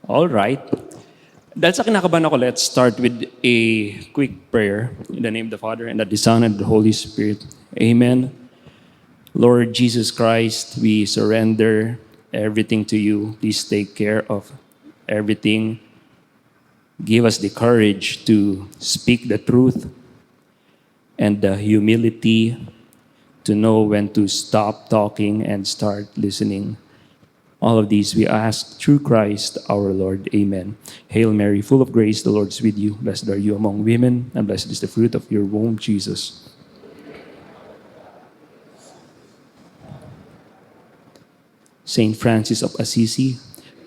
All right. Dahil sa kinakabahan ako, let's start with a quick prayer. In the name of the Father, and of the Son, and the Holy Spirit. Amen. Lord Jesus Christ, we surrender everything to you. Please take care of everything. Give us the courage to speak the truth and the humility to know when to stop talking and start listening. All of these we ask through Christ our Lord. Amen. Hail Mary, full of grace, the Lord is with you. Blessed are you among women, and blessed is the fruit of your womb, Jesus. Saint Francis of Assisi,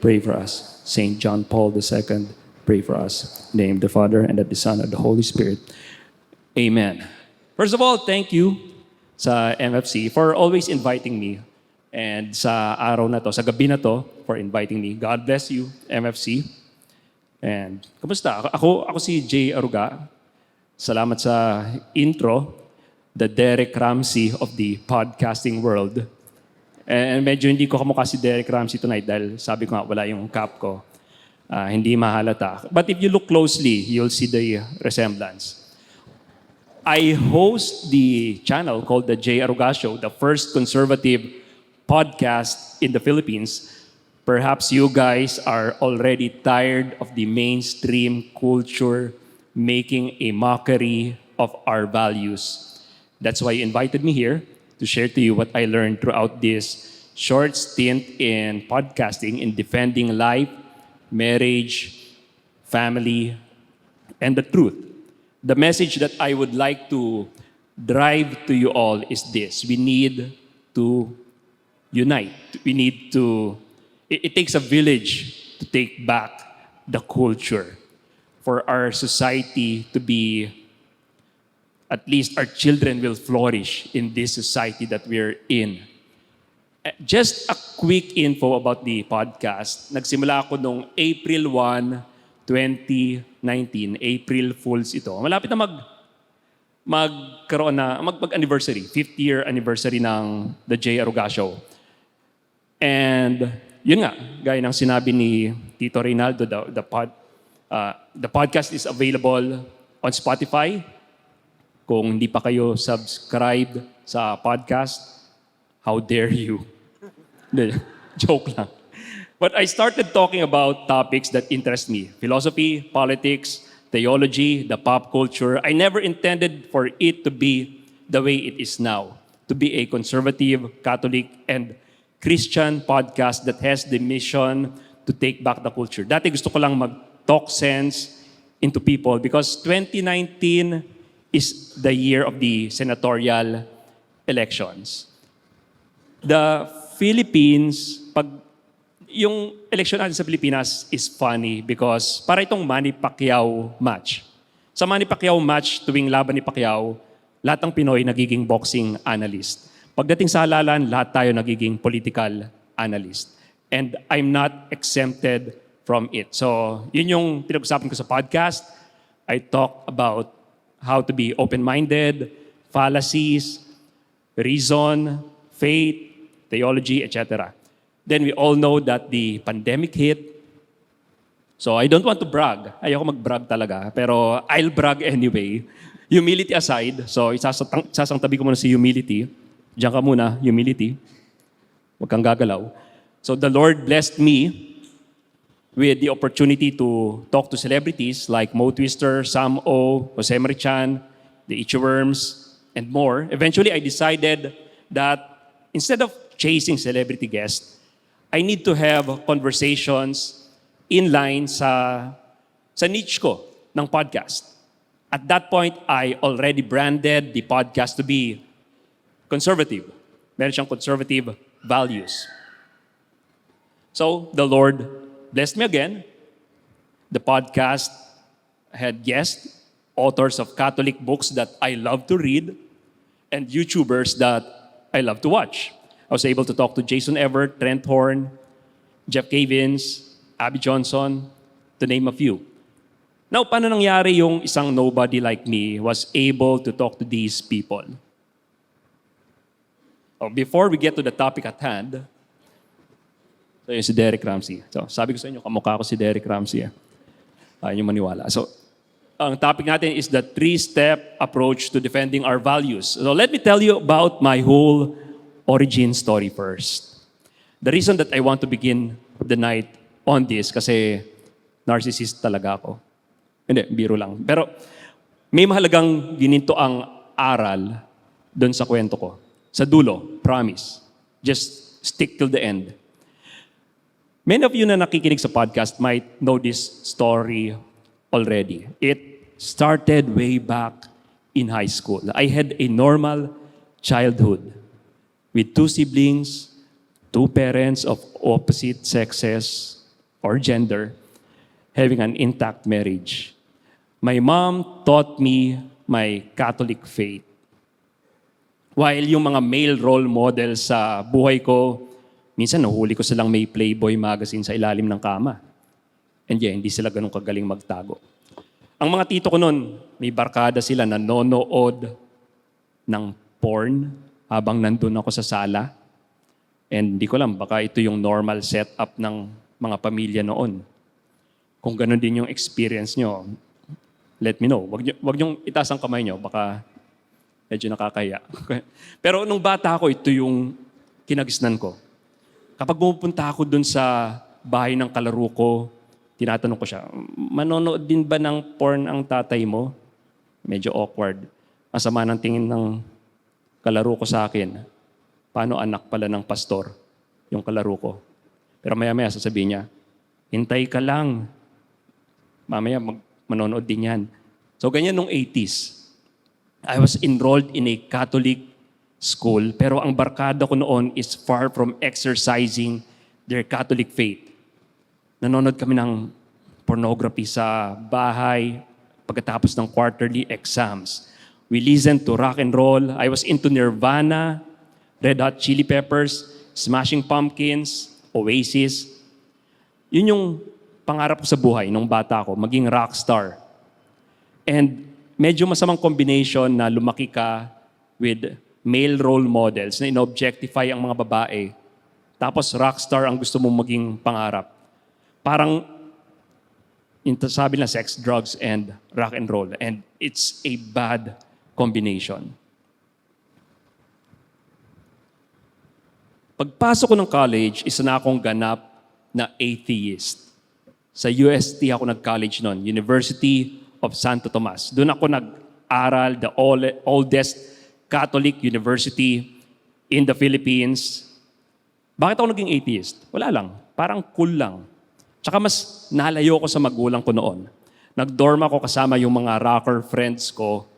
pray for us. Saint John Paul II, pray for us. In the name of the Father, and of the Son, and of the Holy Spirit. Amen. First of all, thank you sa MFC for always inviting me. And sa araw na to, sa gabi na to, for inviting me. God bless you, MFC. And kumusta? Ako si Jay Aruga. Salamat sa intro, the Derek Ramsey of the podcasting world. And medyo hindi ko kamukha si Derek Ramsey tonight dahil sabi ko nga wala yung cap ko. Hindi mahalata. But if you look closely, you'll see the resemblance. I host the channel called The Jay Aruga Show, the first conservative podcast in the Philippines. Perhaps you guys are already tired of the mainstream culture making a mockery of our values. That's why you invited me here to share to you what I learned throughout this short stint in podcasting, in defending life, marriage, family, and the truth. The message that I would like to drive to you all is this: we need to unite. We need to, it takes a village to take back the culture for our society to be, at least our children will flourish in this society that we're in. Just a quick info about the podcast. Nagsimula ako noong April 1, 2019. April Fools ito. Malapit na mag-anniversary, 5th year anniversary ng The Jay Aruga Show. And yun nga, gaya ng sinabi ni Tito Reynaldo, the podcast is available on Spotify. Kung hindi pa kayo subscribed sa podcast, how dare you? Joke lang. But I started talking about topics that interest me. Philosophy, politics, theology, the pop culture. I never intended for it to be the way it is now. To be a conservative, Catholic, and Christian podcast that has the mission to take back the culture. Dati gusto ko lang mag-talk sense into people because 2019 is the year of the senatorial elections. The Philippines, yung election natin sa Pilipinas is funny because para itong Manny Pacquiao match. Sa Manny Pacquiao match, tuwing laban ni Pacquiao, lahat ng Pinoy nagiging boxing analyst. Pagdating sa halalan, lahat tayo nagiging political analyst. And I'm not exempted from it. So, yun yung pinag-usapan ko sa podcast. I talk about how to be open-minded, fallacies, reason, faith, theology, etc. Then we all know that the pandemic hit. So I don't want to brag. Ayoko mag-brag talaga. Pero I'll brag anyway. Humility aside, so isasangtabi ko muna si humility. Diyan ka muna, humility. Huwag kang gagalaw. So the Lord blessed me with the opportunity to talk to celebrities like Mo Twister, Sam O, Jose Marichan, the Itchyworms, and more. Eventually, I decided that instead of chasing celebrity guests, I need to have conversations in line sa niche ko ng podcast. At that point, I already branded the podcast to be conservative. Meron siyang conservative values. So, the Lord blessed me again. The podcast had guests, authors of Catholic books that I love to read, and YouTubers that I love to watch. I was able to talk to Jason Everett, Trent Horn, Jeff Cavins, Abby Johnson, to name a few. Now, paano nangyari yung isang nobody like me was able to talk to these people? Before we get to the topic at hand, So, yun si Derek Ramsey. So, sabi ko sa inyo, kamukha ko si Derek Ramsey. Ayaw nyo maniwala. So, ang topic natin is the 3-step approach to defending our values. So, let me tell you about my whole origin story first. The reason that I want to begin the night on this, kasi narcissist talaga ako. Hindi, biro lang. Pero, may mahalagang gininto ang aral doon sa kwento ko. Sa dulo, promise. Just stick till the end. Many of you na nakikinig sa podcast might know this story already. It started way back in high school. I had a normal childhood with 2 siblings, 2 parents of opposite sexes or gender, having an intact marriage. My mom taught me my Catholic faith. While yung mga male role models sa buhay ko, minsan nahuli ko silang may Playboy magazine sa ilalim ng kama. And yeah, hindi sila ganun kagaling magtago. Ang mga tito ko noon, may barkada sila na nanonood ng porn habang nandun ako sa sala. And hindi ko alam, baka ito yung normal setup ng mga pamilya noon. Kung ganun din yung experience nyo, let me know. Wag niyong itaas ang kamay nyo, baka medyo nakakaya. Pero nung bata ako, ito yung kinagisnan ko. Kapag pumupunta ako dun sa bahay ng kalaro ko, tinatanong ko siya, manonood din ba ng porn ang tatay mo? Medyo awkward. Ang sama ng tingin ng kalaro ko sa akin. Paano anak pala ng pastor yung kalaro ko? Pero maya-maya sasabihin niya, hintay ka lang. Mamaya manonood din yan. So ganyan nung 80s. I was enrolled in a Catholic school, pero ang barkada ko noon is far from exercising their Catholic faith. Nanonood kami ng pornography sa bahay pagkatapos ng quarterly exams. We listened to rock and roll. I was into Nirvana, Red Hot Chili Peppers, Smashing Pumpkins, Oasis. Yun yung pangarap ko sa buhay nung bata ko, maging rockstar. And medyo masamang combination na lumaki ka with male role models na in-objectify ang mga babae. Tapos rockstar ang gusto mong maging pangarap. Parang sabi na sex, drugs, and rock and roll. And it's a bad combination. Pagpasok ko ng college, isa na akong ganap na atheist. Sa UST ako nag-college noon, University of Santo Tomas. Doon ako nag-aral, the oldest Catholic University in the Philippines. Bakit ako naging atheist? Wala lang. Parang cool lang. Tsaka mas nalayo ko sa magulang ko noon. Nag-dorm ako kasama yung mga rocker friends ko.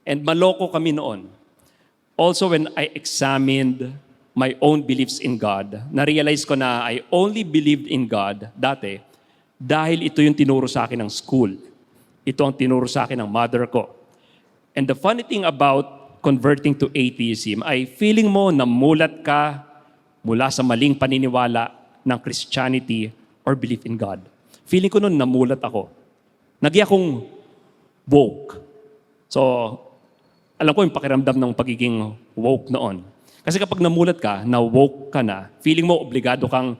And maloko kami noon. Also, when I examined my own beliefs in God, na-realize ko na I only believed in God dati dahil ito yung tinuro sa akin ng school. Ito ang tinuro sa akin ng mother ko. And the funny thing about converting to atheism ay feeling mo na mulat ka mula sa maling paniniwala ng Christianity or belief in God. Feeling ko noon namulat ako. Naging akong woke. So, alam ko yung pakiramdam ng pagiging woke noon. Kasi kapag namulat ka, na woke ka na, feeling mo obligado kang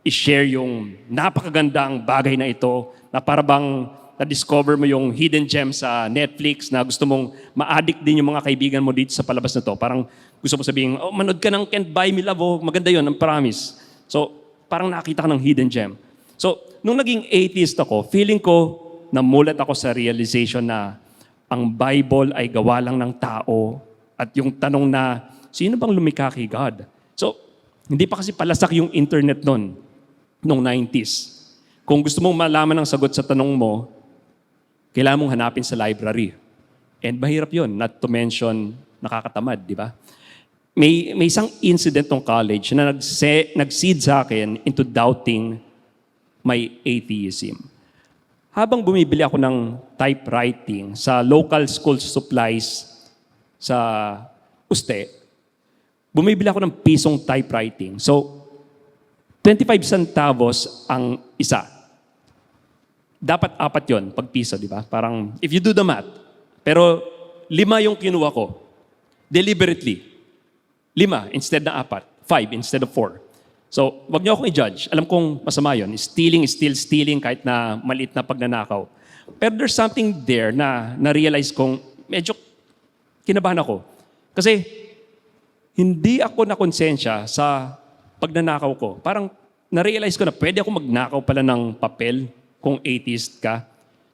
i-share yung napakagandang bagay na ito na para bang na-discover mo yung hidden gem sa Netflix na gusto mong ma-addict din yung mga kaibigan mo dito sa palabas na to. Parang gusto mo sabihin, oh, manood ka ng Can't Buy Me Love, oh, maganda yun, ang promise. So, parang nakita ka ng hidden gem. So, nung naging atheist ako, feeling ko namulat ako sa realization na ang Bible ay gawa lang ng tao at yung tanong na, sino bang lumikha kay God? So, hindi pa kasi palasak yung internet noon, noong 90s. Kung gusto mong malaman ang sagot sa tanong mo, kailangan mong hanapin sa library. And mahirap yun, not to mention nakakatamad, di ba? May isang incident ng college na nag-seed sa akin into doubting my atheism. Habang bumibili ako ng typewriting sa local school supplies sa Uste, bumibili ako ng pisong typewriting. So, 25 centavos ang isa. Dapat 4 yon pag piso, di ba? Parang, if you do the math. Pero 5 yung kinuha ko. Deliberately. 5 instead na 4. 5 instead of 4. So, wag niyo akong i-judge. Alam kong masama yun. Stealing is still stealing kahit na maliit na pagnanakaw. Pero there's something there na na-realize kong medyo kinabahan ako. Kasi hindi ako nakonsensya sa pagnanakaw ko. Parang na-realize ko na pwede ako magnakaw pala ng papel kung atheist ka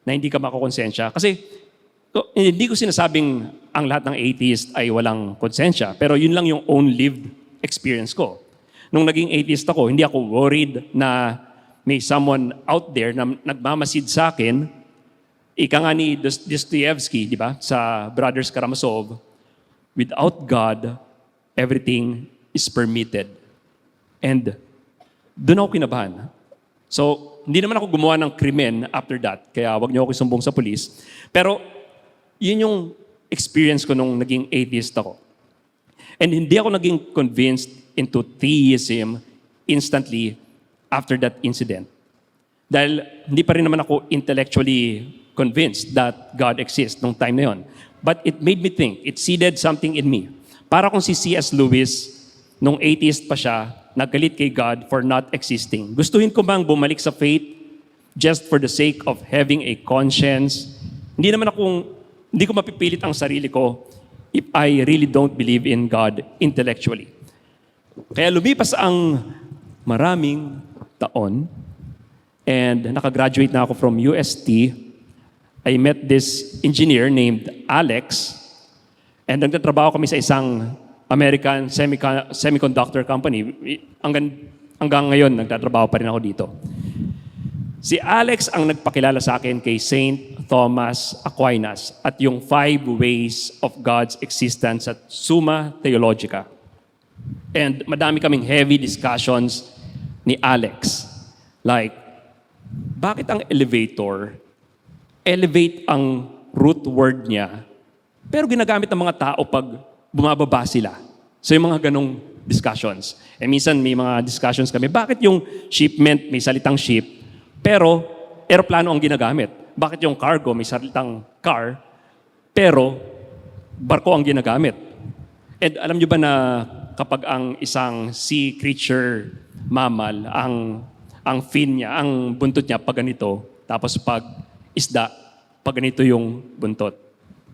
na hindi ka makakonsensya. Kasi hindi ko sinasabing ang lahat ng atheist ay walang konsensya. Pero yun lang yung own lived experience ko. Nung naging atheist ako, hindi ako worried na may someone out there na nagmamasid sa akin. Ika nga ni Dostoevsky, di ba, sa Brothers Karamazov, without God, everything is permitted. And doon ako kinabahan. So, hindi naman ako gumawa ng krimen after that, kaya wag niyo ako isumbong sa police. Pero, yun yung experience ko nung naging atheist ako. And hindi ako naging convinced into theism instantly after that incident. Dahil hindi pa rin naman ako intellectually convinced that God exists nung time na yon. But it made me think. It seeded something in me. Para kung si C.S. Lewis, nung atheist pa siya, naggalit kay God for not existing. Gustuhin ko bang bumalik sa faith just for the sake of having a conscience? Hindi ko mapipilit ang sarili ko if I really don't believe in God intellectually. Kaya lumipas ang maraming taon and nakagraduate na ako from UST. I met this engineer named Alex and nagtatrabaho kami sa isang American semiconductor company. Hanggang ngayon, nagtatrabaho pa rin ako dito. Si Alex ang nagpakilala sa akin kay Saint Thomas Aquinas at yung 5 ways of God's existence at Summa Theologica. And madami kaming heavy discussions ni Alex. Like, bakit ang elevator, elevate ang root word niya, pero ginagamit ng mga tao pag bumababa sila? So yung mga ganong discussions. Eh minsan may mga discussions kami, bakit yung shipment may salitang ship, pero aeroplano ang ginagamit? Bakit yung cargo may salitang car, pero barko ang ginagamit? And alam niyo ba na kapag ang isang sea creature mammal, ang fin niya, ang buntot niya pag ganito, tapos pag isda, pag ganito yung buntot.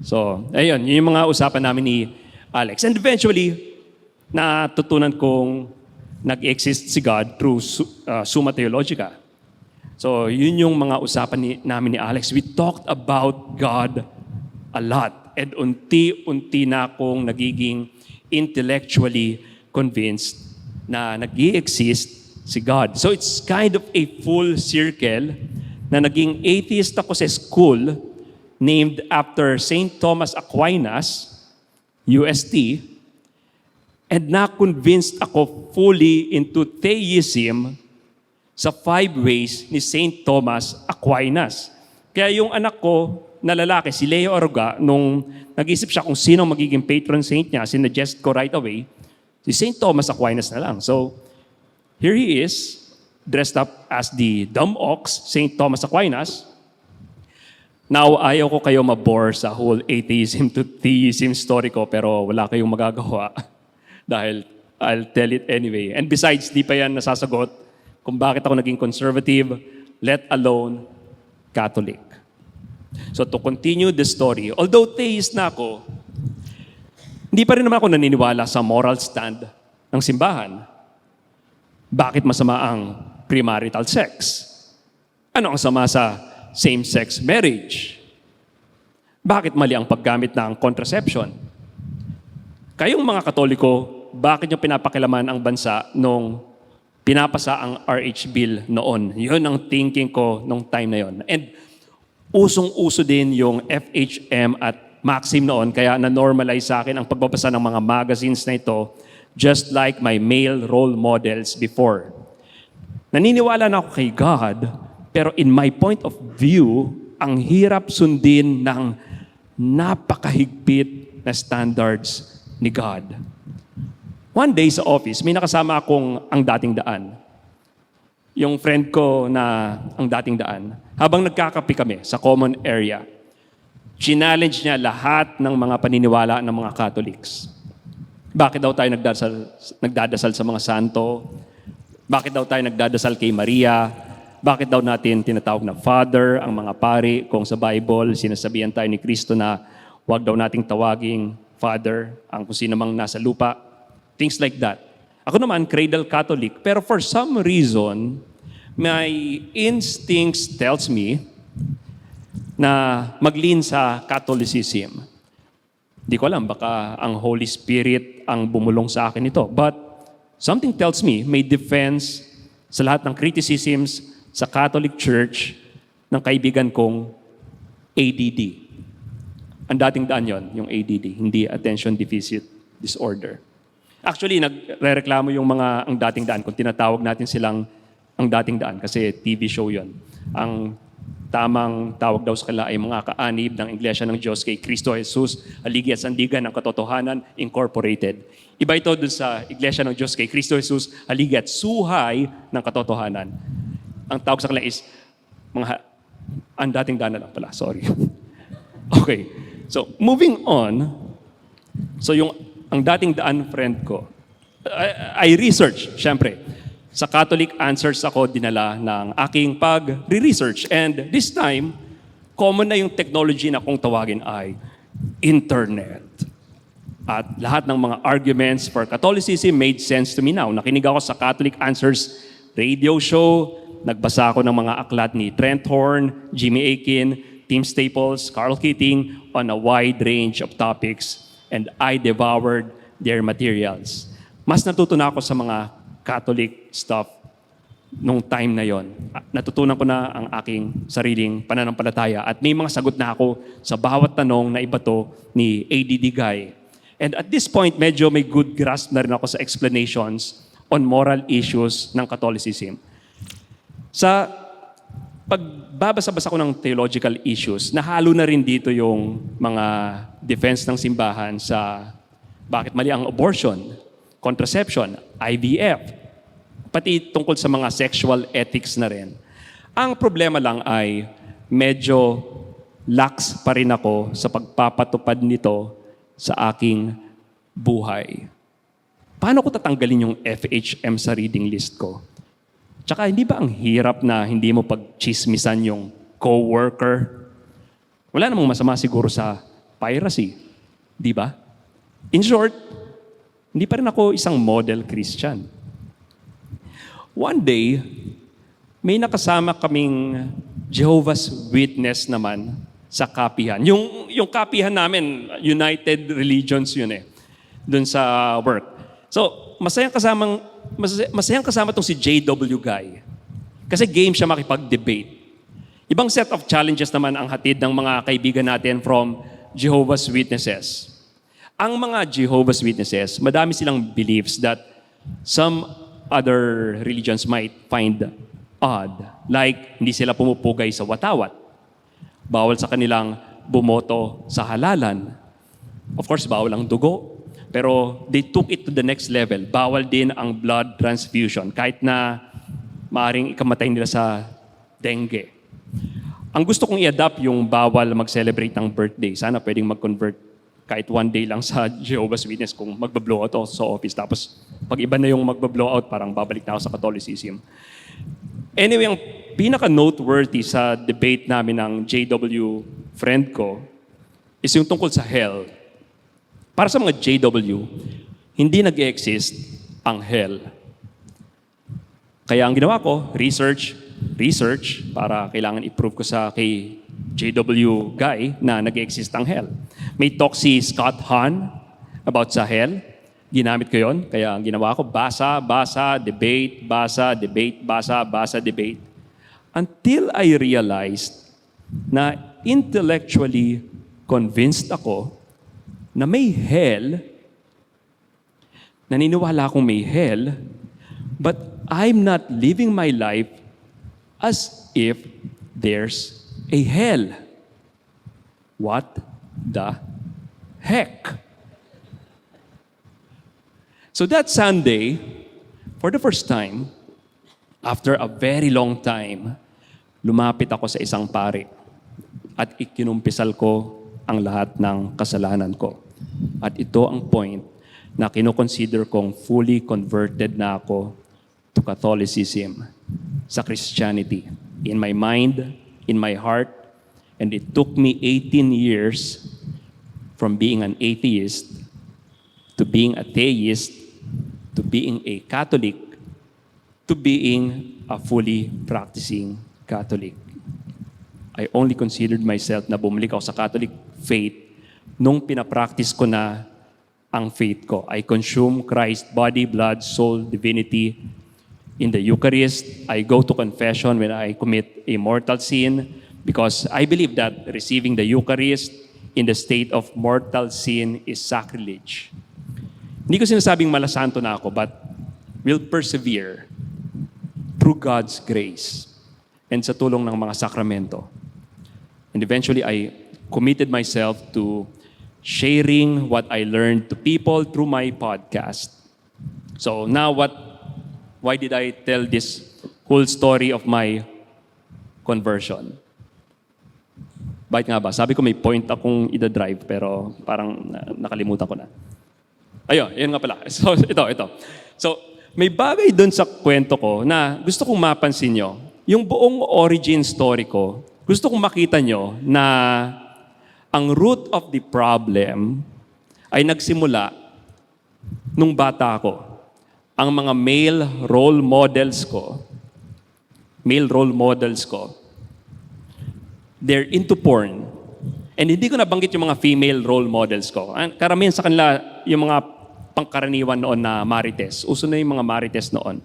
So, ayun, yun yung mga usapan namin ni Alex. And eventually, natutunan kong nag-exist si God through Summa Theologica. So, yun yung mga usapan namin ni Alex. We talked about God a lot. And unti-unti na akong nagiging intellectually convinced na nag-i-exist si God. So it's kind of a full circle na naging atheist ako sa school named after St. Thomas Aquinas, UST, and na-convinced ako fully into theism sa 5 ways ni St. Thomas Aquinas. Kaya yung anak ko na lalaki, si Leo Aruga, nung nag-isip siya kung sino magiging patron saint niya, sinuggest ko right away, si St. Thomas Aquinas na lang. So, here he is, dressed up as the dumb ox, St. Thomas Aquinas. Now, ayaw ko kayo mabore sa whole atheism to theism story ko, pero wala kayong magagawa dahil I'll tell it anyway. And besides, di pa yan nasasagot kung bakit ako naging conservative, let alone Catholic. So to continue the story, although theist na ako, hindi pa rin naman ako naniniwala sa moral stand ng simbahan. Bakit masama ang premarital sex? Ano ang sama sa same-sex marriage? Bakit mali ang paggamit ng contraception? Kayong mga Katoliko, bakit nyo pinapakilaman ang bansa nung pinapasa ang RH bill noon? Yun ang thinking ko nung time na yon. And usong-uso din yung FHM at Maxim noon, kaya na-normalize sa akin ang pagbabasa ng mga magazines na ito, just like my male role models before. Naniniwala na ako kay God, pero in my point of view, ang hirap sundin ng napakahigpit na standards ni God. One day sa office, may nakasama akong ang dating daan. Yung friend ko na ang dating daan, habang nagkakape kami sa common area, challenge niya lahat ng mga paniniwala ng mga Catholics. Bakit daw tayo nagdadasal sa mga santo? Bakit daw tayo nagdadasal kay Maria? Bakit daw natin tinatawag na Father ang mga pari kung sa Bible sinasabihan tayo ni Kristo na huwag daw nating tawaging Father ang kung sino mang nasa lupa? Things like that. Ako naman, cradle Catholic, pero for some reason, my instincts tells me na mag-lean sa Catholicism. Di ko alam, baka ang Holy Spirit ang bumulong sa akin ito. But something tells me may defense sa lahat ng criticisms sa Catholic Church ng kaibigan kong ADD. Ang dating daan yon, yung ADD, hindi Attention Deficit Disorder. Actually, nagre-reklamo yung mga ang dating daan kung tinatawag natin silang ang dating daan kasi TV show yon. Ang tamang tawag daw sa kanila ay mga kaanib ng Iglesia ng Diyos kay Kristo Jesus, Haligi at Sandigan ng Katotohanan Incorporated. Iba ito dun sa Iglesia ng Diyos kay Kristo Jesus, Haligi at Suhay ng Katotohanan. Ang tawag sa kanila is mga ang dating daan na lang pala, sorry. Okay. So, moving on. So, ang dating daan friend ko, I research, syempre. Sa Catholic Answers ako dinala ng aking pag-research. And this time, common na yung technology na kung tawagin ay internet. At lahat ng mga arguments for Catholicism made sense to me now. Nakinig ako sa Catholic Answers radio show, nagbasa ako ng mga aklat ni Trent Horn, Jimmy Akin, Tim Staples, Carl Keating on a wide range of topics, and I devoured their materials. Mas natutunan ako sa mga Catholic stuff nung time na yon. Natutunan ko na ang aking sariling pananampalataya at may mga sagot na ako sa bawat tanong na ibato ni ADD Guy. And at this point, medyo may good grasp na rin ako sa explanations on moral issues ng Catholicism. Sa pagbabasa-basa ko ng theological issues, nahalo na rin dito yung mga defense ng simbahan sa bakit mali ang abortion, contraception, IVF, pati tungkol sa mga sexual ethics na rin. Ang problema lang ay medyo lax pa rin ako sa pagpapatupad nito sa aking buhay. Paano ko tatanggalin yung FHM sa reading list ko? Tsaka hindi ba ang hirap na hindi mo pagchismisan yung co-worker? Wala namang masama siguro sa piracy. Di ba? In short, hindi pa rin ako isang model Christian. One day, may nakasama kaming Jehovah's Witness naman sa kapihan. Yung kapihan namin, United Religions yun dun sa work. So, masayang kasama tong si J.W. Guy. Kasi game siya makipag-debate. Ibang set of challenges naman ang hatid ng mga kaibigan natin from Jehovah's Witnesses. Ang mga Jehovah's Witnesses, madami silang beliefs that some other religions might find odd. Like, hindi sila pumupugay sa watawat. Bawal sa kanilang bumoto sa halalan. Of course, bawal ang dugo. Pero they took it to the next level. Bawal din ang blood transfusion kahit na maaaring ikamatay nila sa dengue. Ang gusto kong i-adapt yung bawal mag-celebrate ng birthday. Sana pwedeng mag-convert kahit one day lang sa Jehovah's Witness kung magba-blowout ako sa office. Tapos pag iba na yung magba-blowout, parang babalik na ako sa Catholicism. Anyway, ang pinaka-noteworthy sa debate namin ng JW friend ko is yung tungkol sa hell. Para sa mga JW, hindi nag-exist ang hell. Kaya ang ginawa ko, research, para kailangan i-prove ko sa kay JW Guy na nag-exist ang hell. May talk si Scott Hahn about sa hell. Ginamit ko yon. Kaya ang ginawa ko, basa, debate, debate. Until I realized na intellectually convinced ako na may hell, naniniwala akong may hell, but I'm not living my life as if there's a hell. What the heck? So that Sunday, for the first time, after a very long time, lumapit ako sa isang pare at ikinumpisal ko ang lahat ng kasalanan ko. At ito ang point na kinoconsider kong fully converted na ako to Catholicism, sa Christianity, in my mind, in my heart, and it took me 18 years from being an atheist to being a theist to being a Catholic to being a fully practicing Catholic. I only considered myself na bumalik ako sa Catholic faith nung pinapractice ko na ang faith ko. I consume Christ's body, blood, soul, divinity in the Eucharist. I go to confession when I commit a mortal sin because I believe that receiving the Eucharist in the state of mortal sin is sacrilege. Hindi ko sinasabing malasanto na ako, but will persevere through God's grace and sa tulong ng mga sakramento. And eventually, I committed myself to sharing what I learned to people through my podcast. So now why did I tell this whole story of my conversion? Bakit nga ba? Sabi ko may point akong ida-drive pero parang nakalimutan ko na. Ayun, yun nga pala. So ito. So may bagay doon sa kwento ko na gusto kong mapansin nyo. Yung buong origin story ko, gusto kong makita nyo na ang root of the problem ay nagsimula nung bata ako. Ang mga male role models ko, they're into porn. And hindi ko nabanggit yung mga female role models ko. Karamihan sa kanila, yung mga pangkaraniwan noon na marites. Uso na yung mga marites noon.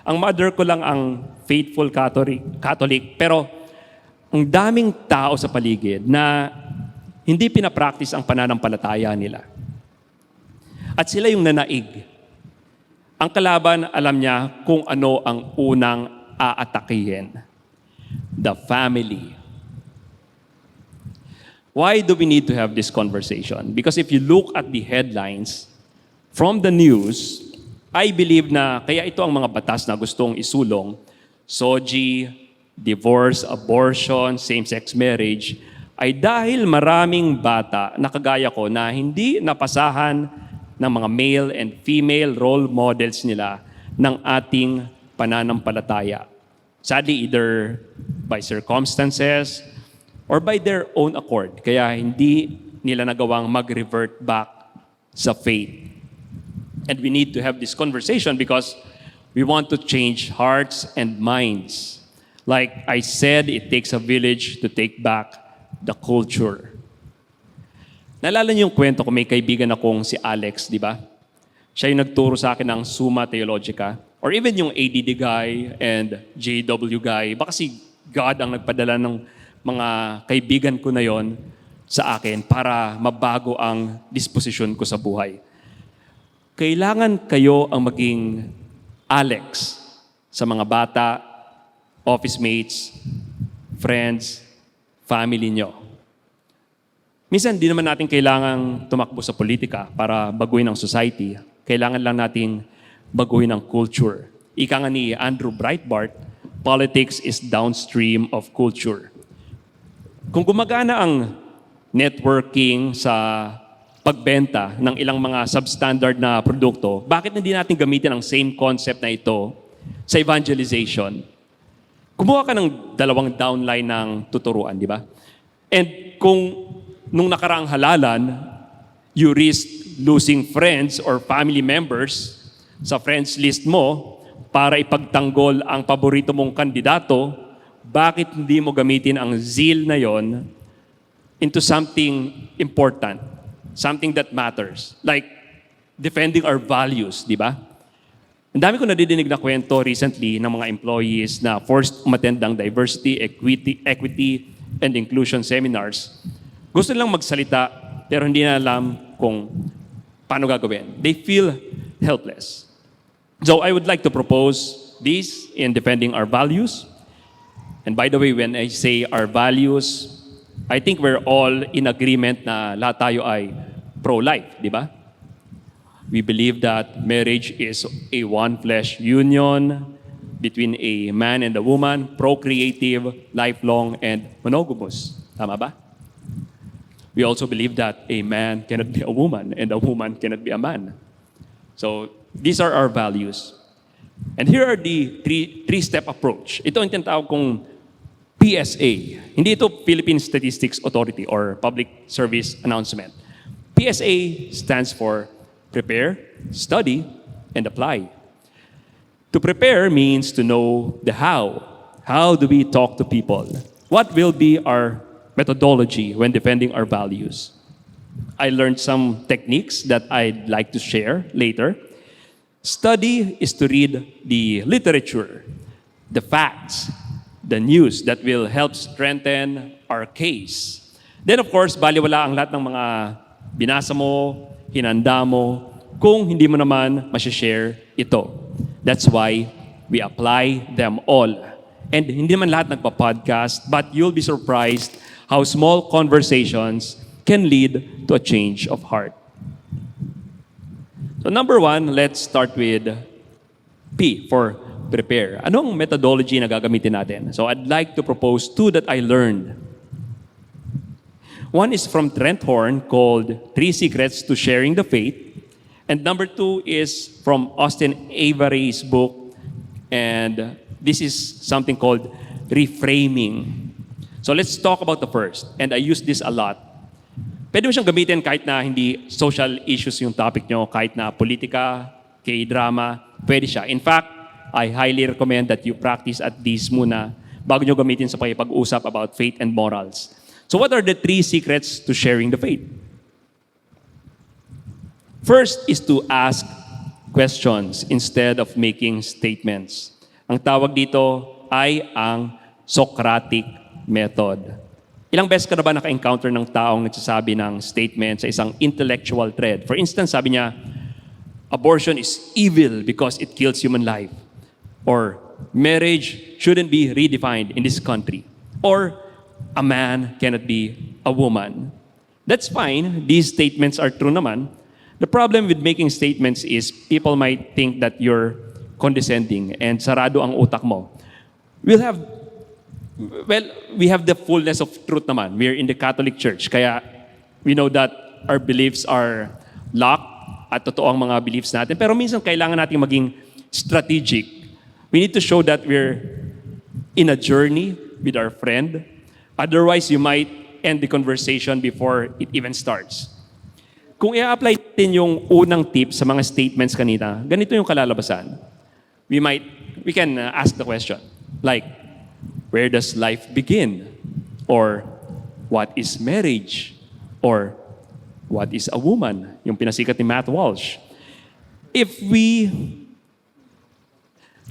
Ang mother ko lang ang faithful Catholic, pero ang daming tao sa paligid na hindi pinapractice ang pananampalataya nila. At sila yung nanaig. Ang kalaban, alam niya kung ano ang unang aatakihin. The family. Why do we need to have this conversation? Because if you look at the headlines from the news, I believe na kaya ito ang mga batas na gustong isulong, SOGI, divorce, abortion, same-sex marriage, ay dahil maraming bata na kagaya ko na hindi napasahan ng mga male and female role models nila ng ating pananampalataya. Sadly, either by circumstances or by their own accord. Kaya hindi nila nagawang mag-revert back sa faith. And we need to have this conversation because we want to change hearts and minds. Like I said, it takes a village to take back the culture. Naalala niyo yung kwento ko, may kaibigan akong si Alex, di ba? Siya yung nagturo sa akin ng Summa Theologica. Or even yung ADD guy and JW guy. Baka si God ang nagpadala ng mga kaibigan ko na yon sa akin para mabago ang disposisyon ko sa buhay. Kailangan kayo ang maging Alex sa mga bata, office mates, friends, family nyo. Minsan, di naman natin kailangang tumakbo sa politika para baguhin ang society. Kailangan lang natin baguhin ang culture. Ika nga ni Andrew Breitbart, politics is downstream of culture. Kung gumagana ang networking sa pagbenta ng ilang mga substandard na produkto, bakit hindi natin gamitin ang same concept na ito sa evangelization? Kumuha ka ng 2 downline ng tuturuan, di ba? And kung nung nakaraang halalan, you risk losing friends or family members sa friends list mo para ipagtanggol ang paborito mong kandidato, bakit hindi mo gamitin ang zeal na yon into something important, something that matters, like defending our values, di ba? Ang dami ko nadidinig na kwento recently ng mga employees na forced umattend ng diversity, equity, and inclusion seminars. Gusto nilang magsalita, pero hindi na alam kung paano gagawin. They feel helpless. So I would like to propose this in defending our values. And by the way, when I say our values, I think we're all in agreement na lahat tayo ay pro-life, di ba? We believe that marriage is a one-flesh union between a man and a woman, procreative, lifelong, and monogamous. Tama ba? We also believe that a man cannot be a woman and a woman cannot be a man. So these are our values. And here are the three-step approach. Ito ang tinatawag kong PSA. Hindi ito Philippine Statistics Authority or Public Service Announcement. PSA stands for prepare, study, and apply. To prepare means to know the how. How do we talk to people? What will be our methodology when defending our values? I learned some techniques that I'd like to share later. Study is to read the literature, the facts, the news that will help strengthen our case. Then of course, baliwala ang lahat ng mga binasa mo, hinanda mo, kung hindi mo naman masishare ito. That's why we apply them all. And hindi man lahat nagpa-podcast, but you'll be surprised how small conversations can lead to a change of heart. So number one, let's start with P for prepare. Anong methodology na gagamitin natin? So I'd like to propose two that I learned. One is from Trent Horn called 3 Secrets to Sharing the Faith. And number two is from Austin Avery's book. And this is something called reframing. So let's talk about the first. And I use this a lot. Pwede mo siyang gamitin kahit na hindi social issues yung topic nyo, kahit na politika, K-drama, pwede siya. In fact, I highly recommend that you practice at least muna bago nyo gamitin sa pag-uusap about faith and morals. So what are the 3 secrets to sharing the faith? First is to ask questions instead of making statements. Ang tawag dito ay ang Socratic method. Ilang beses ka na ba naka-encounter ng taong nagsasabi ng statement sa isang intellectual thread? For instance, sabi niya, abortion is evil because it kills human life. Or marriage shouldn't be redefined in this country. Or a man cannot be a woman. That's fine. These statements are true naman. The problem with making statements is people might think that you're condescending and sarado ang utak mo. We have the fullness of truth naman. We're in the Catholic Church. Kaya we know that our beliefs are locked at totoo ang mga beliefs natin. Pero minsan kailangan natin maging strategic. We need to show that we're in a journey with our friend. Otherwise, you might end the conversation before it even starts. Kung i-apply din yung unang tip sa mga statements kanina, ganito yung kalalabasan. We can ask the question, like, where does life begin? Or, what is marriage? Or, what is a woman? Yung pinasikat ni Matt Walsh. If we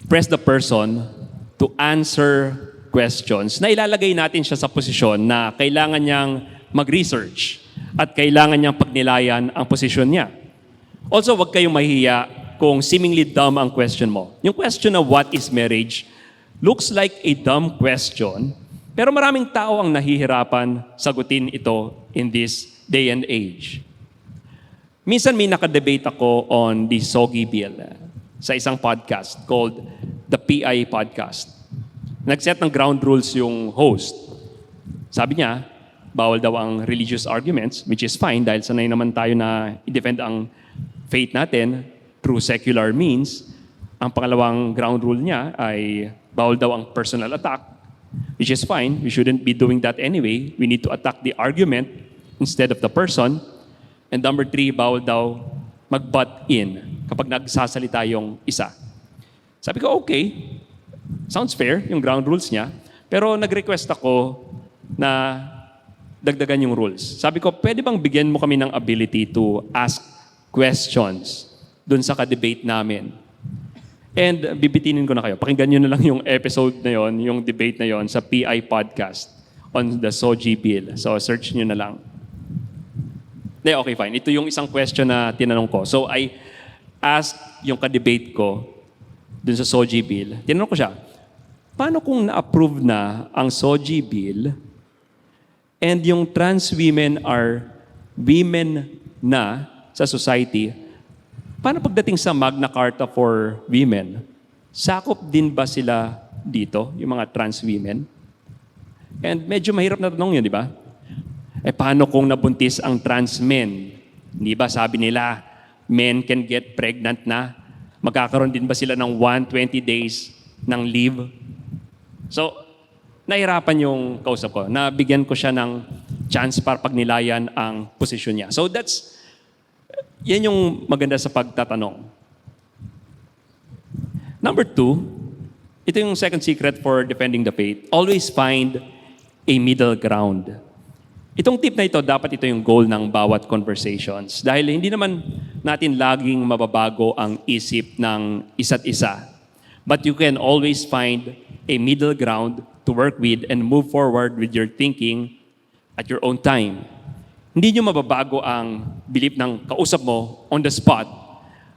press the person to answer questions, na ilalagay natin siya sa posisyon na kailangan niyang mag-research at kailangan niyang pagnilayan ang posisyon niya. Also, huwag kayong mahihiya kung seemingly dumb ang question mo. Yung question na what is marriage looks like a dumb question, pero maraming tao ang nahihirapan sagutin ito in this day and age. Minsan may nakadebate ako on the SOGI bill sa isang podcast called the PI Podcast. Nag-set ng ground rules yung host. Sabi niya, bawal daw ang religious arguments, which is fine dahil sanay naman tayo na i-defend ang faith natin through secular means. Ang pangalawang ground rule niya ay bawal daw ang personal attack, which is fine. We shouldn't be doing that anyway. We need to attack the argument instead of the person. And number 3, bawal daw mag-butt in kapag nagsasalita yung isa. Sabi ko, okay, sounds fair, yung ground rules niya. Pero nag-request ako na dagdagan yung rules. Sabi ko, pwede bang bigyan mo kami ng ability to ask questions dun sa ka-debate namin? And bibitinin ko na kayo. Pakinggan nyo na lang yung episode na yon, yung debate na yon sa PI Podcast on the SOGI bill. So search nyo na lang. Okay, fine. Ito yung isang question na tinanong ko. So I asked yung ka-debate ko dun sa SOGI bill. Tinanong ko siya, paano kung na-approve na ang SOGI bill and yung trans women are women na sa society, paano pagdating sa Magna Carta for women? Sakop din ba sila dito, yung mga trans women? And medyo mahirap na tanong yun, di ba? Paano kung nabuntis ang trans men? Di ba sabi nila, men can get pregnant na? Magkakaroon din ba sila ng 120 days ng leave? So, nahirapan yung kausap ko. Nabigyan ko siya ng chance para pagnilayan ang posisyon niya. So yan yung maganda sa pagtatanong. Number 2, ito yung second secret for defending the faith. Always find a middle ground. Itong tip na ito, dapat ito yung goal ng bawat conversations. Dahil hindi naman natin laging mababago ang isip ng isa't isa. But you can always find a middle ground to work with and move forward with your thinking at your own time. Hindi nyo mababago ang belief ng kausap mo on the spot.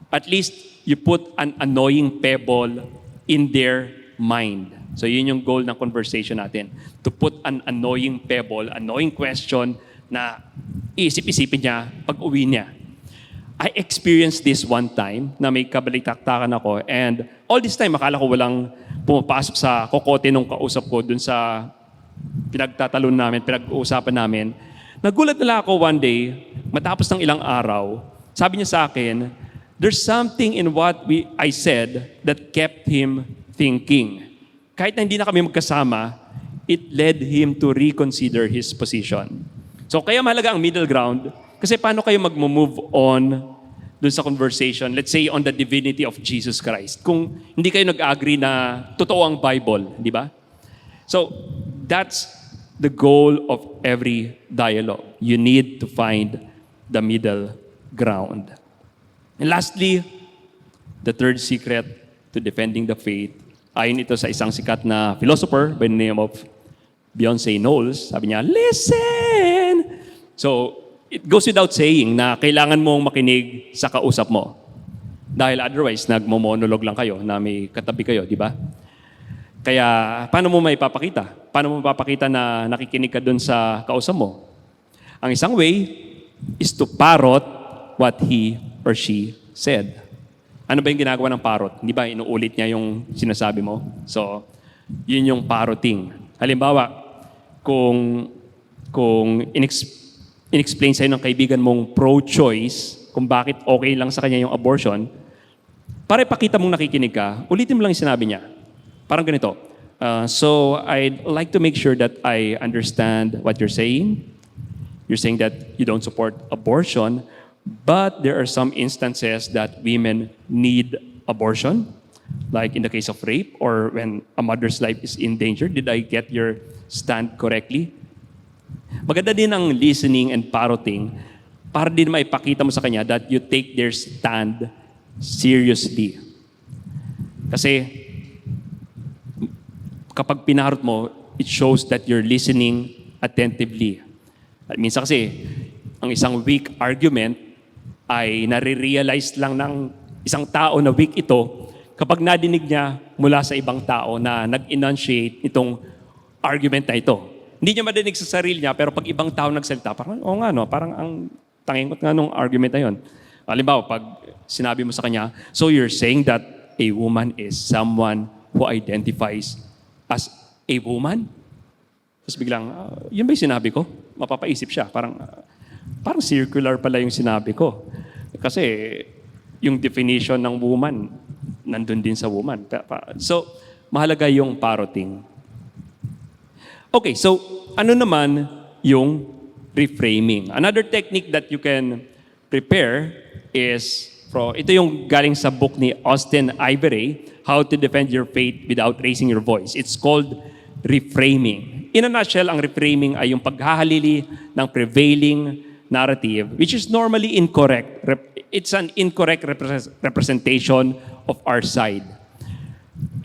At least you put an annoying pebble in their mind. So yun yung goal ng conversation natin. To put an annoying pebble, annoying question na isip-isipin niya pag uwi niya. I experienced this one time na may kabalitaktakan ako and all this time akala ko walang pumapasok sa kokote nung kausap ko dun sa pinagtatalon namin, pinag-uusapan namin. Nagulat nila ako one day, matapos ng ilang araw, sabi niya sa akin, there's something in what I said that kept him thinking. Kahit na hindi na kami magkasama, it led him to reconsider his position. So kaya mahalaga ang middle ground kasi paano kayo mag-move on dun sa conversation, let's say on the divinity of Jesus Christ. Kung hindi kayo nag-agree na totoo ang Bible, di ba? So that's the goal of every dialogue. You need to find the middle ground. And lastly, the third secret to defending the faith, ayon ito sa isang sikat na philosopher by the name of Beyoncé Knowles. Sabi niya, listen! So, it goes without saying na kailangan mong makinig sa kausap mo. Dahil otherwise, nagmo-monolog lang kayo na may katabi kayo, di ba? Kaya, paano mo maipapakita? Paano mo mapapakita na nakikinig ka dun sa kausap mo? Ang isang way is to parrot what he or she said. Ano ba yung ginagawa ng parrot? Hindi ba inuulit niya yung sinasabi mo? So, yun yung parroting. Halimbawa, kung in-explain sa'yo ng kaibigan mong pro-choice, kung bakit okay lang sa kanya yung abortion, para ipakita mong nakikinig ka, ulitin mo lang yung sinabi niya. Parang ganito. So, I'd like to make sure that I understand what you're saying. You're saying that you don't support abortion, but there are some instances that women need abortion, like in the case of rape or when a mother's life is in danger. Did I get your stand correctly? Maganda din ang listening and parroting para din maipakita mo sa kanya that you take their stand seriously. Kasi kapag pinarot mo, it shows that you're listening attentively. At minsan kasi, ang isang weak argument ay nare-realize lang ng isang tao na weak ito kapag nadinig niya mula sa ibang tao na nag-enunciate itong argument na ito. Hindi niya madinig sa sarili niya, pero pag ibang tao nagsalita, parang, oo nga, no, parang ang tangingot nga nung argument na yun. Halimbawa, pag sinabi mo sa kanya, so you're saying that a woman is someone who identifies as a woman? Tapos biglang, yun ba yung sinabi ko? Mapapaisip siya, parang circular pala yung sinabi ko. Kasi yung definition ng woman, nandun din sa woman. So, mahalaga yung parroting. Okay, so ano naman yung reframing? Another technique that you can prepare is, ito yung galing sa book ni Austin Ivory, How to Defend Your Faith Without Raising Your Voice. It's called reframing. In a nutshell, ang reframing ay yung paghahalili ng prevailing narrative, which is normally incorrect. It's an incorrect representation of our side.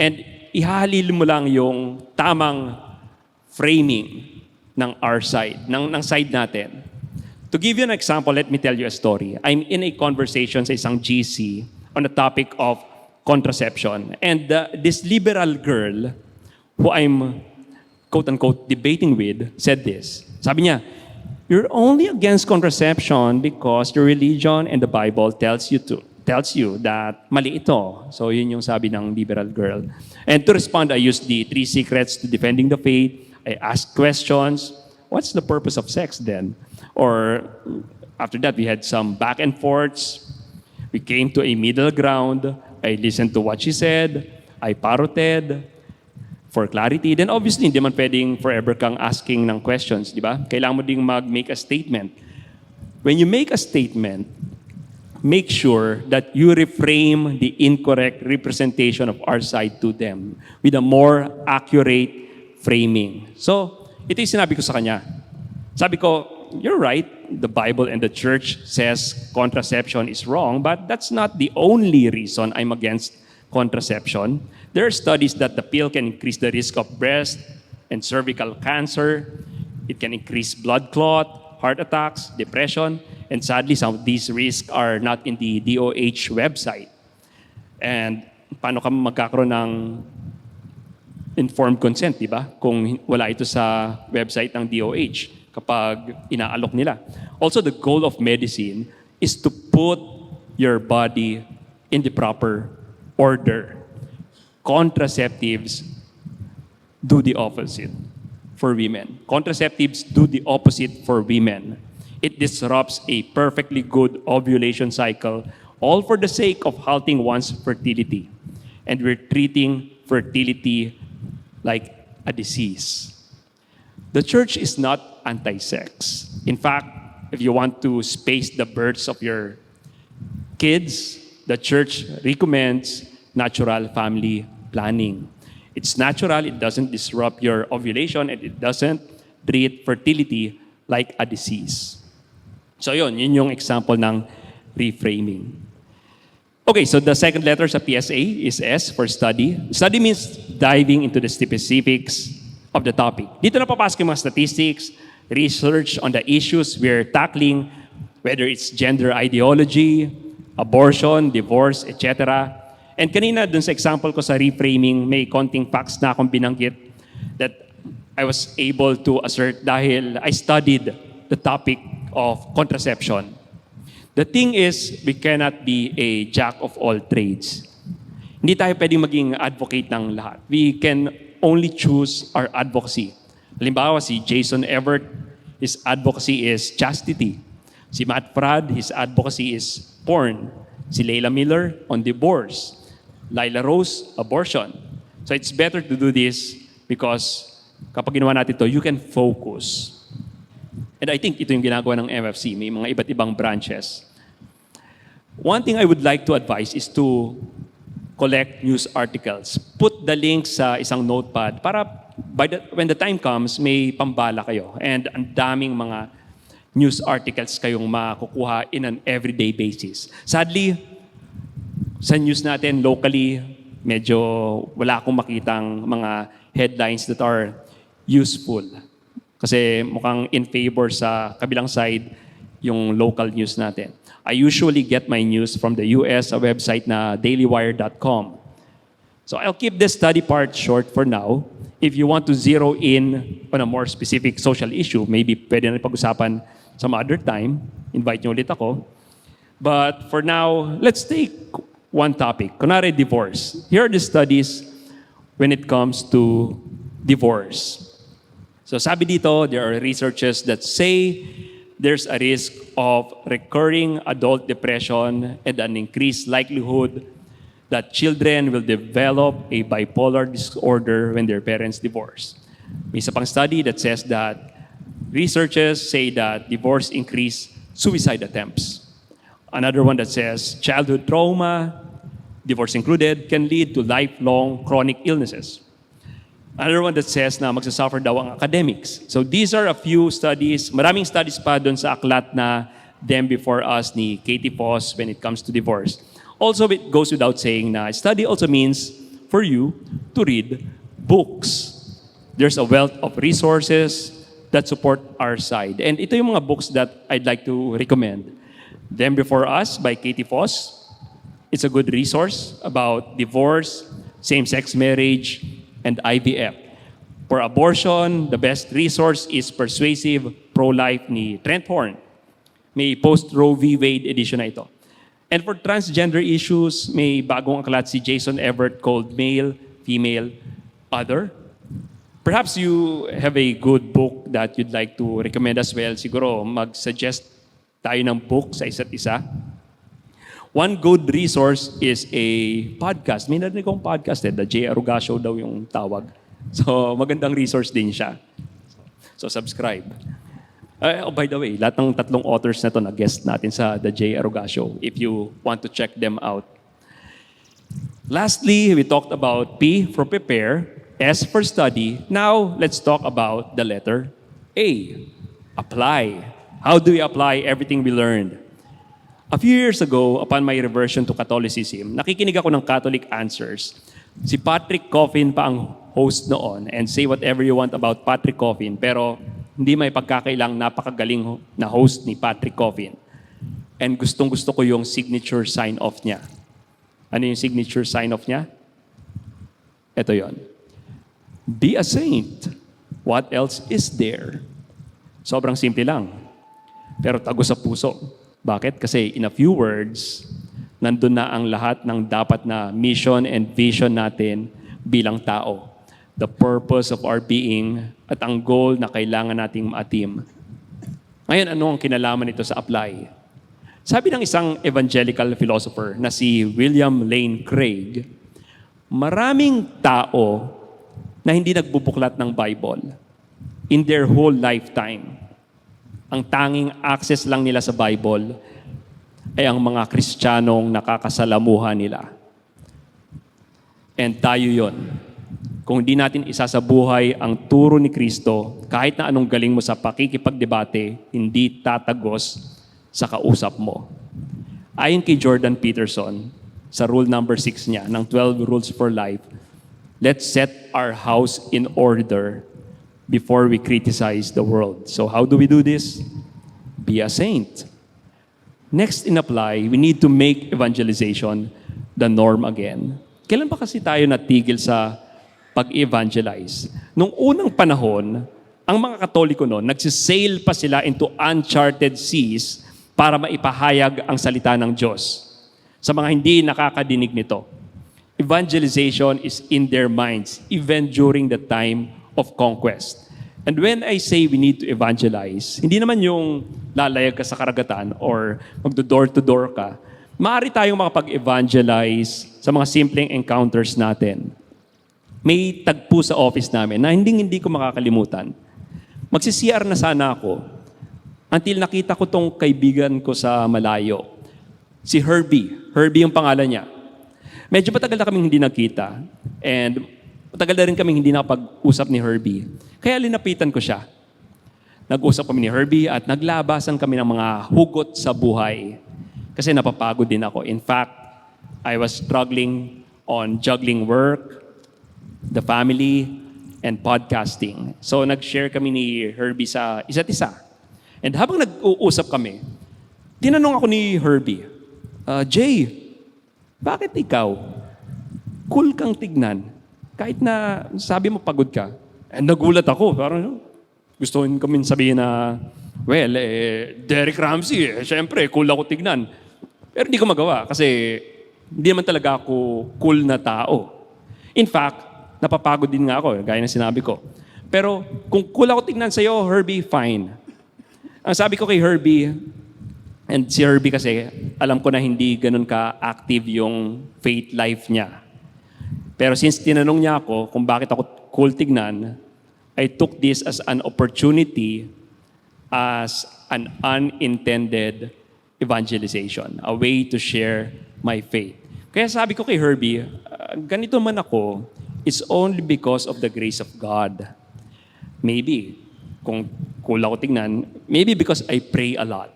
And ihahalili mo lang yung tamang framing ng our side, ng side natin. To give you an example, let me tell you a story. I'm in a conversation sa isang GC on the topic of contraception. And this liberal girl who I'm quote-unquote debating with said this. Sabi niya, you're only against contraception because your religion and the Bible tells you that mali ito. So yun yung sabi ng liberal girl. And to respond, I used the 3 secrets to defending the faith. I asked questions. What's the purpose of sex then? Or after that, we had some back and forths. We came to a middle ground I listened to what she said, I parroted for clarity. Then obviously, hindi man pwedeng forever kang asking ng questions, di ba? Kailangan mo ding mag-make a statement. When you make a statement, make sure that you reframe the incorrect representation of our side to them with a more accurate framing. So, ito yung sinabi ko sa kanya. Sabi ko, you're right, the Bible and the church says contraception is wrong, but that's not the only reason I'm against contraception. There are studies that the pill can increase the risk of breast and cervical cancer. It can increase blood clot, heart attacks, depression, and sadly, some of these risks are not in the DOH website. And paano ka magkakaroon ng informed consent, di ba? Kung wala ito sa website ng DOH kapag inaalok nila. Also, the goal of medicine is to put your body in the proper order. Contraceptives do the opposite for women. Contraceptives do the opposite for women. It disrupts a perfectly good ovulation cycle, all for the sake of halting one's fertility. And we're treating fertility like a disease. The church is not anti-sex. In fact, if you want to space the births of your kids, the church recommends natural family planning. It's natural, it doesn't disrupt your ovulation, and it doesn't treat fertility like a disease. So yun yung example ng reframing. Okay, so the second letter sa PSA is S for study. Study means diving into the specifics of the topic. Dito na papasok yung mga statistics, research on the issues we're tackling, whether it's gender ideology, abortion, divorce, etc. And kanina dun sa example ko sa reframing, may konting facts na akong binanggit that I was able to assert dahil I studied the topic of contraception. The thing is, we cannot be a jack of all trades. Hindi tayo pwedeng maging advocate ng lahat. We can only choose our advocacy. Halimbawa, si Jason Everett, his advocacy is chastity. Si Matt Fradd, his advocacy is porn. Si Leila Miller, on divorce. Lila Rose, abortion. So it's better to do this because kapag ginawa natin ito, you can focus. And I think ito yung ginagawa ng MFC. May mga iba't ibang branches. One thing I would like to advise is to collect news articles. Put the links sa isang notepad para when the time comes, may pambala kayo. And ang daming mga news articles kayong makukuha in an everyday basis. Sadly, sa news natin locally, medyo wala akong makitang mga headlines that are useful. Kasi mukhang in favor sa kabilang side yung local news natin. I usually get my news from the US, a website na dailywire.com. So I'll keep this study part short for now. If you want to zero in on a more specific social issue, maybe pwede na pag-usapan some other time. Invite nyo ulit ako. But for now, let's take one topic. Kunwari, divorce. Here are the studies when it comes to divorce. So sabi dito, there are researchers that say there's a risk of recurring adult depression and an increased likelihood that children will develop a bipolar disorder when their parents divorce. May isa pang study that says that researchers say that divorce increase suicide attempts. Another one that says childhood trauma, divorce included, can lead to lifelong chronic illnesses. Another one that says na magsasuffer daw ang academics. So these are a few studies. Maraming studies pa doon sa aklat na Them Before Us ni Katie Voss when it comes to divorce. Also, it goes without saying na study also means for you to read books. There's a wealth of resources that support our side. And ito yung mga books that I'd like to recommend. Them Before Us by Katie Voss. It's a good resource about divorce, same-sex marriage, and IVF. For abortion, the best resource is Persuasive Pro-Life ni Trent Horn. May post-Roe v. Wade edition na ito. And for transgender issues, may bagong aklat si Jason Everett called Male, Female, Other. Perhaps you have a good book that you'd like to recommend as well. Siguro mag-suggest tayo ng book sa isa't isa. One good resource is a podcast. May narinig kong podcast The J. Aruga Show daw yung tawag. So, magandang resource din siya. So, subscribe. By the way, lahat ng tatlong authors na to na guest natin sa The J. Aruga Show if you want to check them out. Lastly, we talked about P for prepare, S for study. Now, let's talk about the letter A. Apply. How do we apply everything we learned? A few years ago, upon my reversion to Catholicism, nakikinig ako ng Catholic Answers. Si Patrick Coffin pa ang host noon, and say whatever you want about Patrick Coffin, pero hindi may pagkakailang napakagaling na host ni Patrick Coffin. And gustong-gusto ko yung signature sign-off niya. Ano yung signature sign-off niya? Ito yon. Be a saint. What else is there? Sobrang simple lang. Pero tago sa puso. Bakit? Kasi in a few words, nandun na ang lahat ng dapat na mission and vision natin bilang tao. The purpose of our being at ang goal na kailangan nating maatim. Ngayon, ano ang kinalaman nito sa apply? Sabi ng isang evangelical philosopher na si William Lane Craig, maraming tao na hindi nagbubuklat ng Bible in their whole lifetime. Ang tanging access lang nila sa Bible ay ang mga Kristiyanong nakakasalamuha nila. And tayo yon. Kung hindi natin isasabuhay ang turo ni Kristo, kahit na anong galing mo sa pakikipagdebate, hindi tatagos sa kausap mo. Ayon kay Jordan Peterson, sa rule number 6 niya, ng 12 Rules for Life, let's set our house in order before we criticize the world. So how do we do this? Be a saint. Next in apply, we need to make evangelization the norm again. Kailan ba kasi tayo natigil sa pag-evangelize? Nung unang panahon, ang mga Katoliko noon, nagsisail pa sila into uncharted seas para maipahayag ang salita ng Diyos. Sa mga hindi nakakadinig nito, evangelization is in their minds even during the time of conquest. And when I say we need to evangelize, hindi naman yung lalayag ka sa karagatan or magdo-door-to-door ka. Maaari tayong makapag-evangelize sa mga simpleng encounters natin. May tagpo sa office namin na hindi ko makakalimutan. Magsi-CR na sana ako until nakita ko tong kaibigan ko sa malayo. Si Herbie. Herbie yung pangalan niya. Medyo matagal na kaming hindi nagkita. And matagal na rin kaming hindi nakapag-usap ni Herbie. Kaya linapitan ko siya. Nag-usap kami ni Herbie at naglabasan kami ng mga hugot sa buhay. Kasi napapagod din ako. In fact, I was struggling on juggling work, the family, and podcasting. So nag-share kami ni Herbie sa isa't isa. And habang nag-uusap kami, tinanong ako ni Herbie, Jay, bakit ikaw? Cool kang tignan. Kahit na sabi mo pagod ka. And nagulat ako. Parang gusto kami sabihin na, well, Derek Ramsey, syempre, cool ako tignan. Pero hindi ko magawa kasi hindi naman talaga ako cool na tao. In fact, napapagod din nga ako, gaya ng sinabi ko. Pero kung cool ako tignan sa'yo, Herbie, fine. Ang sabi ko kay Herbie, and si Herbie kasi, alam ko na hindi ganun ka-active yung faith life niya. Pero since tinanong niya ako kung bakit ako cool tignan, I took this as an opportunity, as an unintended evangelization, a way to share my faith. Kaya sabi ko kay Herbie, ganito man ako, it's only because of the grace of God. Maybe, kung cool ako tignan, maybe because I pray a lot.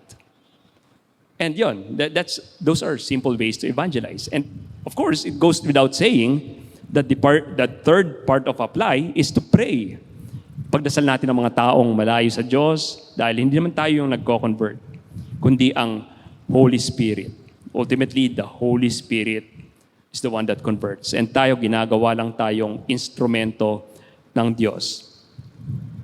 And yun, those are simple ways to evangelize. And of course, it goes without saying that the third part of apply is to pray. Pagdasal natin ang mga taong malayo sa Diyos dahil hindi naman tayo yung nagko-convert, kundi ang Holy Spirit. Ultimately, the Holy Spirit is the one that converts. And tayo, ginagawa lang tayong instrumento ng Diyos.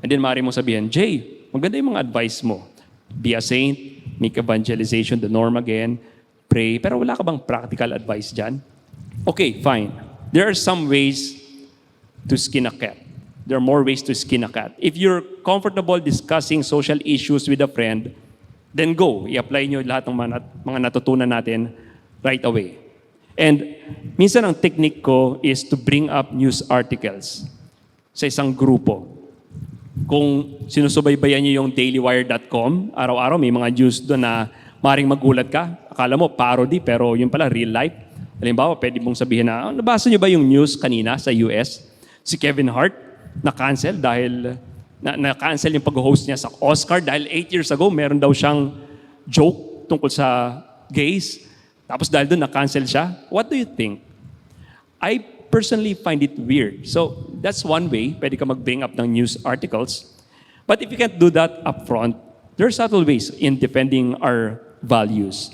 And then maaari mong sabihin, Jay, maganda yung mga advice mo. Be a saint, make evangelization the norm again, pray. Pero wala ka bang practical advice dyan? Okay, fine. There are some ways to skin a cat. There are more ways to skin a cat. If you're comfortable discussing social issues with a friend, then go. I-apply nyo lahat ng mga natutunan natin right away. And minsan ang technique ko is to bring up news articles sa isang grupo. Kung sinusubaybayan niyo yung dailywire.com, araw-araw may mga news doon na maring magulat ka. Akala mo parody pero yun pala real life. Halimbawa, pwede mong sabihin na, nabasa niyo ba yung news kanina sa US? Si Kevin Hart na-cancel dahil na-cancel yung pag-host niya sa Oscar dahil 8 years ago meron daw siyang joke tungkol sa gays. Tapos dahil doon na-cancel siya. What do you think? I personally find it weird. So that's one way. Pwede ka mag-bring up ng news articles. But if you can't do that up front, there are subtle ways in defending our values.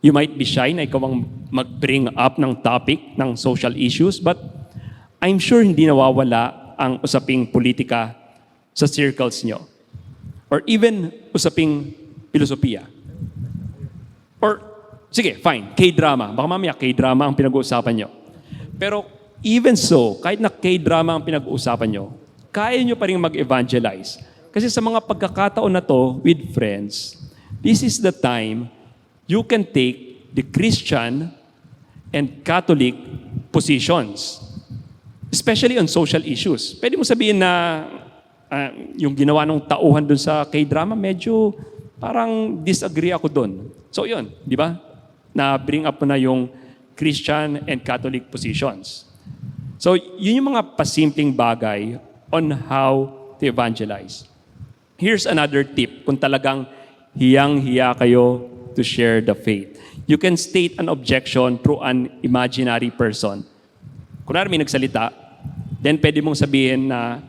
You might be shy na ikaw ang mag-bring up ng topic ng social issues, but I'm sure hindi nawawala ang usaping politika sa circles nyo. Or even usaping filosofiya. Or, sige, fine, K-drama. Baka mamaya K-drama ang pinag-uusapan nyo. Pero even so, kahit na K-drama ang pinag-uusapan nyo, kaya nyo pa rin mag-evangelize. Kasi sa mga pagkakataon na to with friends, this is the time you can take the Christian and Catholic positions. Especially on social issues. Pwede mo sabihin na yung ginawa ng tauhan dun sa K-drama, medyo parang disagree ako dun. So yun, di ba? Na bring up mo na yung Christian and Catholic positions. So yun yung mga pasimpleng bagay on how to evangelize. Here's another tip kung talagang hiyang-hiya kayo to share the faith. You can state an objection through an imaginary person. Kunwari may nagsalita, then pwede mong sabihin na,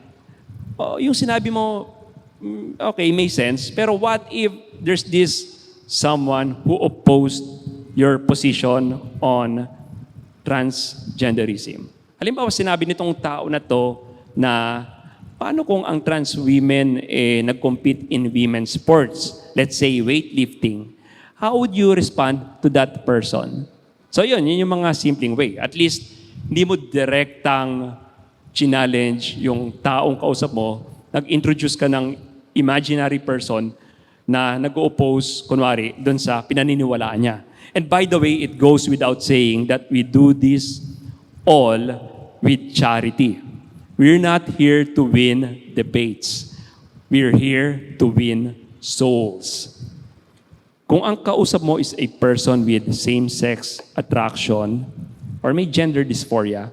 oh, yung sinabi mo, okay, may sense, pero what if there's this someone who opposed your position on transgenderism? Halimbawa, sinabi nitong tao na to na paano kung ang trans women nag-compete in women's sports? Let's say weightlifting. How would you respond to that person? So yun yung mga simpleng way. At least, hindi mo direktang challenge yung taong kausap mo, nag-introduce ka ng imaginary person na nag-oppose, kunwari, dun sa pinaniniwalaan niya. And by the way, it goes without saying that we do this all with charity. We're not here to win debates. We're here to win souls. Kung ang kausap mo is a person with same-sex attraction or may gender dysphoria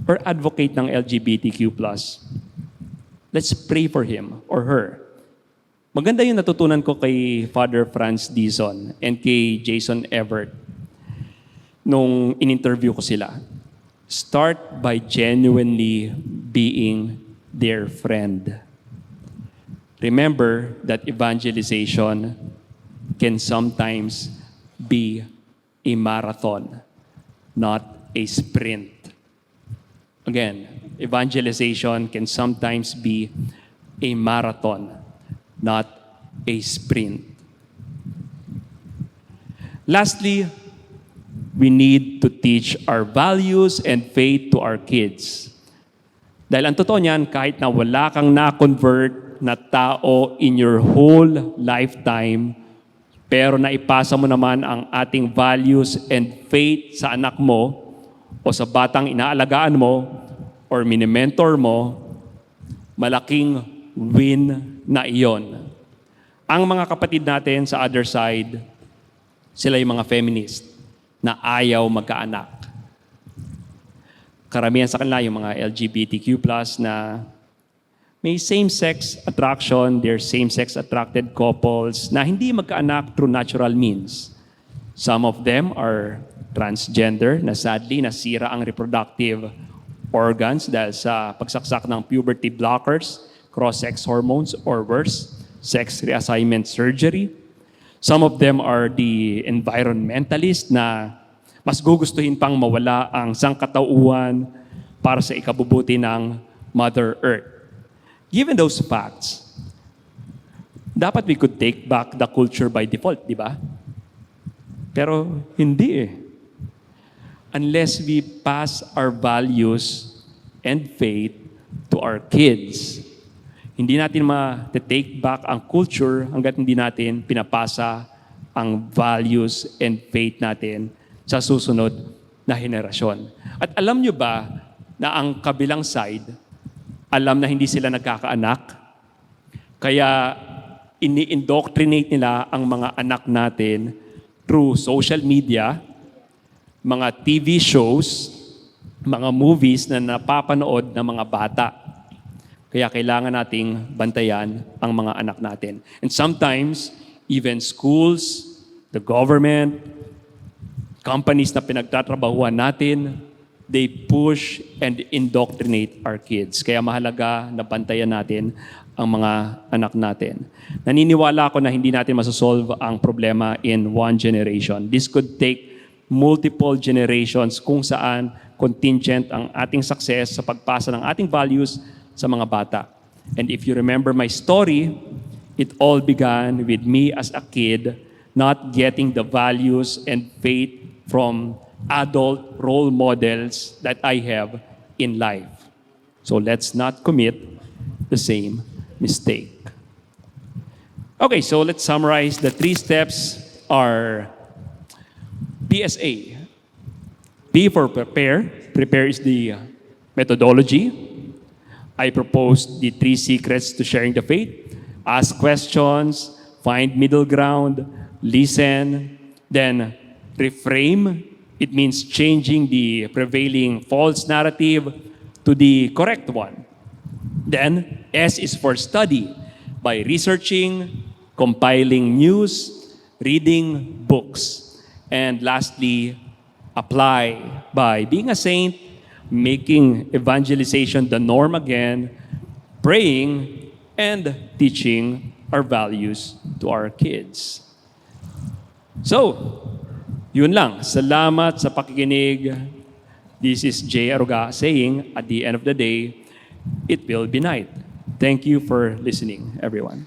or advocate ng LGBTQ+, let's pray for him or her. Maganda yung natutunan ko kay Father Franz Dizon and kay Jason Everett nung in-interview ko sila. Start by genuinely being their friend. Remember that evangelization can sometimes be a marathon, not a sprint. Again, evangelization can sometimes be a marathon, not a sprint. Lastly, we need to teach our values and faith to our kids. Dahil ang totoo niyan, kahit na wala kang na-convert na tao in your whole lifetime, pero naipasa mo naman ang ating values and faith sa anak mo o sa batang inaalagaan mo or mini-mentor mo, malaking win na iyon. Ang mga kapatid natin sa other side, sila yung mga feminist na ayaw magkaanak. Karamihan sa kanila yung mga LGBTQ+ na may same-sex attraction, they're same-sex attracted couples na hindi magkaanak through natural means. Some of them are transgender na sadly nasira ang reproductive organs dahil sa pagsaksak ng puberty blockers, cross-sex hormones, or worse, sex reassignment surgery. Some of them are the environmentalist na mas gugustuhin pang mawala ang sangkatauhan para sa ikabubuti ng Mother Earth. Given those facts, dapat we could take back the culture by default, di ba? Pero hindi eh. Unless we pass our values and faith to our kids, hindi natin ma-take back ang culture hanggat hindi natin pinapasa ang values and faith natin sa susunod na henerasyon. At alam nyo ba na ang kabilang side, alam na hindi sila nagkakaanak, kaya ini-indoctrinate nila ang mga anak natin through social media, mga TV shows, mga movies na napapanood ng mga bata. Kaya kailangan nating bantayan ang mga anak natin. And sometimes, even schools, the government, companies na pinagtatrabahuan natin, they push and indoctrinate our kids. Kaya mahalaga na bantayan natin ang mga anak natin. Naniniwala ako na hindi natin masosolve ang problema in one generation. This could take multiple generations kung saan contingent ang ating success sa pagpasa ng ating values sa mga bata. And if you remember my story, it all began with me as a kid not getting the values and faith from adult role models that I have in life. So let's not commit the same mistake. Okay, so let's summarize. The 3 steps are PSA. P for prepare. Prepare is the methodology. I proposed the 3 secrets to sharing the faith. Ask questions, find middle ground, listen, then reframe. It means changing the prevailing false narrative to the correct one. Then, S is for study, by researching, compiling news, reading books. And lastly, apply by being a saint, making evangelization the norm again, praying, and teaching our values to our kids. So, yun lang. Salamat sa pakikinig. This is Jay Aruga saying, at the end of the day, it will be night. Thank you for listening, everyone.